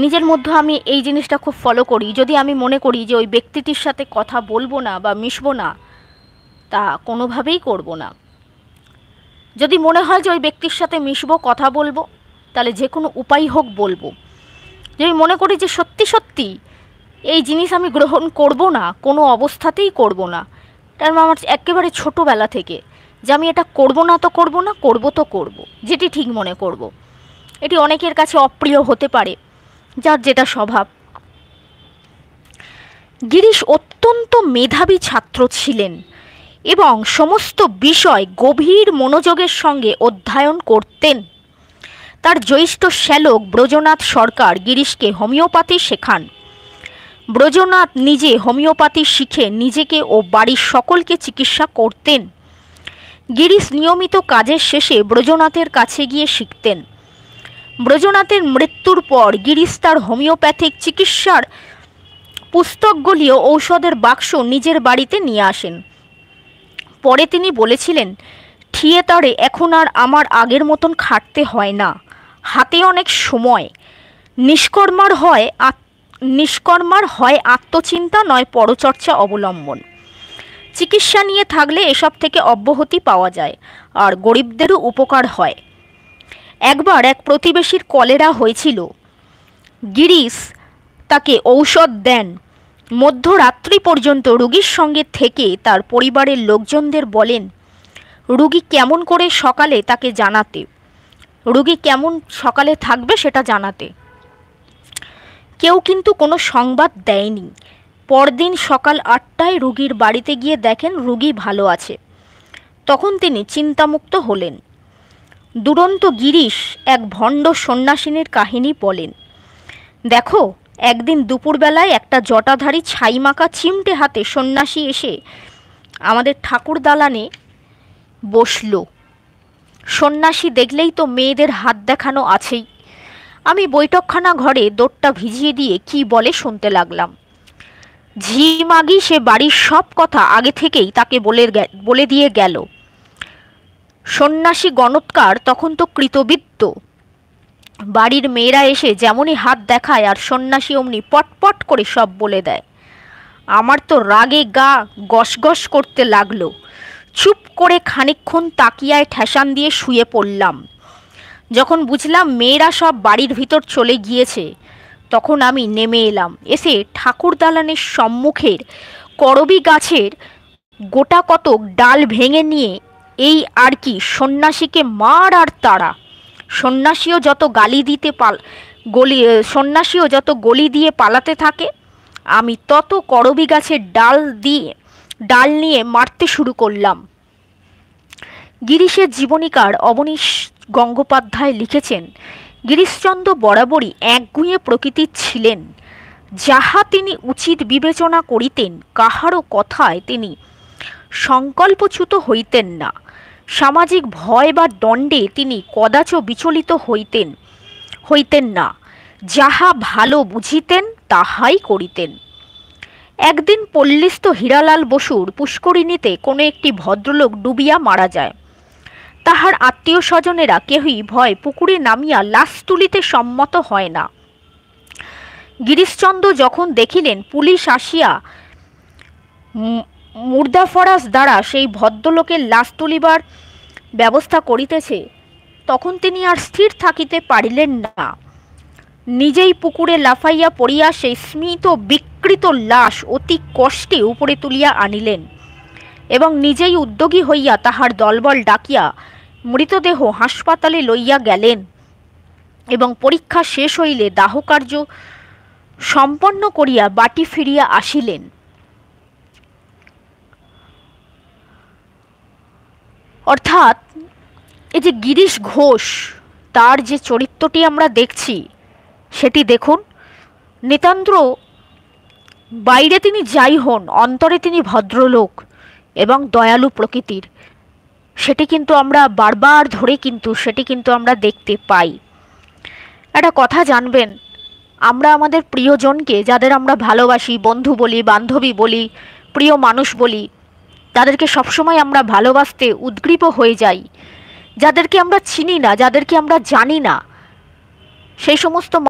নিজের মধ্যে আমি এই জিনিসটা খুব ফলো করি। যদি আমি মনে করি যে ওই ব্যক্তিটির সাথে কথা বলবো না বা মিশবো না, তা কোনোভাবেই করব না। যদি মনে হয় যে ওই ব্যক্তির সাথে মিশবো, কথা বলবো, তাহলে যে কোনো উপায় হোক বলবো। যদি মনে করি যে সত্যি সত্যি এই জিনিস আমি গ্রহণ করব না, কোনো অবস্থাতেই করব না, তার মানে আমার একেবারে ছোটোবেলা থেকে যে আমি এটা করব না তো করব না, করব তো করব, যেটি ঠিক মনে করব। এটি অনেকের কাছে অপ্রিয় হতে পারে, যার যেটা স্বভাব। গিরিশ অত্যন্ত মেধাবী ছাত্র ছিলেন এবং সমস্ত বিষয় গভীর মনোযোগের সঙ্গে অধ্যয়ন করতেন। তার জ্যৈষ্ঠ শ্যালক ব্রজনাথ সরকার গিরিশকে হোমিওপ্যাথি শেখান। ব্রজনাথ নিজে হোমিওপ্যাথি শিখে নিজেকে ও বাড়ির সকলকে চিকিৎসা করতেন। গিরিশ নিয়মিত কাজের শেষে ব্রজনাথের কাছে গিয়ে শিখতেন। ব্রজনাথের মৃত্যুর পর গিরিশ তার হোমিওপ্যাথিক চিকিৎসার পুস্তকগুলি ও ঔষধের বাক্স নিজের বাড়িতে নিয়ে আসেন। পরে তিনি বলেছিলেন, থিয়েটারে এখন আর আমার আগের মতন খাটতে হয় না, হাতে অনেক সময়। নিষ্কর্মার হয় আত্মচিন্তা, নয় পরচর্চা অবলম্বন। চিকিৎসা নিয়ে থাকলে এসব থেকে অব্যাহতি পাওয়া যায় আর গরিবদেরও উপকার হয়। একবার এক প্রতিবেশীর কলেরা হয়েছিল। গিরিশ তাকে ঔষধ দেন। মধ্যরাত্রি পর্যন্ত রোগীর সঙ্গে থেকে তার পরিবারের লোকজনদের বলেন রোগী কেমন করে সকালে তাকে জানাতে, রোগী কেমন সকালে থাকবে সেটা জানাতে। কেউ কিন্তু কোনো সংবাদ দেয়নি। পরদিন সকাল 8টায় রোগীর বাড়িতে গিয়ে দেখেন রোগী ভালো আছে। তখন তিনি চিন্তামুক্ত হলেন। দুরন্ত গিরিশ এক ভণ্ড সন্ন্যাসিনীর কাহিনী বলেন। দেখো, একদিন দুপুরবেলায় একটা জটাধারী ছাইমাখা চিমটে হাতে সন্ন্যাসী এসে আমাদের ঠাকুর দালানে বসল। সন্ন্যাসী দেখলেই তো মেয়েদের হাত দেখানো আছেই। আমি বৈঠকখানা ঘরে দোরটা ভিজিয়ে দিয়ে কি বলে শুনতে লাগলাম। ঝি মাগি সে বাড়ির সব কথা আগে থেকেই তাকে বলে দিয়ে গেল। সন্ন্যাসী গণৎকার তখন তো কৃতবিদ্য। বাড়ির মেয়েরা এসে যেমনই হাত দেখায় আর সন্ন্যাসী অমনি পটপট করে সব বলে দেয়। আমার তো রাগে গা গসগস করতে লাগলো। চুপ করে খানিকক্ষণ তাকিয়ায় ঠেসান দিয়ে শুয়ে পড়লাম। যখন বুঝলাম মেয়েরা সব বাড়ির ভিতর চলে গিয়েছে, তখন আমি নেমে এলাম। এসে ঠাকুর দালানের সম্মুখের করবী গাছের গোটা কতক ডাল ভেঙে নিয়ে এই আর কি সন্ন্যাসীকে মার আর তাড়া। সন্ন্যাসীও যত গলি দিয়ে পালাতে থাকে, আমি তত করবী গাছের ডাল নিয়ে মারতে শুরু করলাম। গিরিশের জীবনীকার অবনীশ গঙ্গোপাধ্যায় লিখেছেন, গিরিশচন্দ্র বরাবরই একগুঁয়ে প্রকৃতির ছিলেন। যাহা তিনি উচিত বিবেচনা করিতেন, কাহারও কথায় তিনি সংকল্পচ্যুত হইতেন না। সামাজিক ভয় বা দণ্ডে তিনি কদাচ বিচলিত হইতেন না। যাহা ভালো বুঝিতেন তাহাই করিতেন। একদিন পল্লীস্থ হীরালাল বসুর পুষ্করিণীতে কোনো একটি ভদ্রলোক ডুবিয়া মারা যায়। তাহার আত্মীয় স্বজনেরা কেহই ভয় পুকুরে নামিয়া লাশ তুলিতে সম্মত হয় না। গিরিশচন্দ্র যখন দেখিলেন পুলিশ আসিয়া মুর্দাফরাজ দ্বারা সেই ভদ্রলোকের লাশ তুলিবার ব্যবস্থা করিতেছে, তখন তিনি আর স্থির থাকিতে পারিলেন না। নিজেই পুকুরে লাফাইয়া পড়িয়া সেই স্মিত বিকৃত লাশ অতি কষ্টে উপরে তুলিয়া আনিলেন এবং নিজেই উদ্যোগী হইয়া তাহার দলবল ডাকিয়া মৃতদেহ হাসপাতালে লইয়া গেলেন এবং পরীক্ষা শেষ হইলে দাহকার্য সম্পন্ন করিয়া বাটি ফিরিয়া আসিলেন। অর্থাৎ এই যে গিরিশ ঘোষ, তার যে চরিত্রটি আমরা দেখছি সেটি দেখুন। নিতান্ত বাইরে তিনি যাই হন, অন্তরে তিনি ভদ্রলোক এবং দয়ালু প্রকৃতির। সেটি কিন্তু আমরা বারবার ধরে সেটি কিন্তু আমরা দেখতে পাই। একটা কথা জানবেন, আমরা আমাদের প্রিয়জনকে, যাদের আমরা ভালোবাসি, বন্ধু বলি, বান্ধবী বলি, প্রিয় মানুষ বলি, তাদেরকে সবসময় আমরা ভালোবাসতে উদ্গ্রীব হয়ে যাই। যাদেরকে আমরা চিনি না, যাদেরকে আমরা জানি না, সেই সমস্ত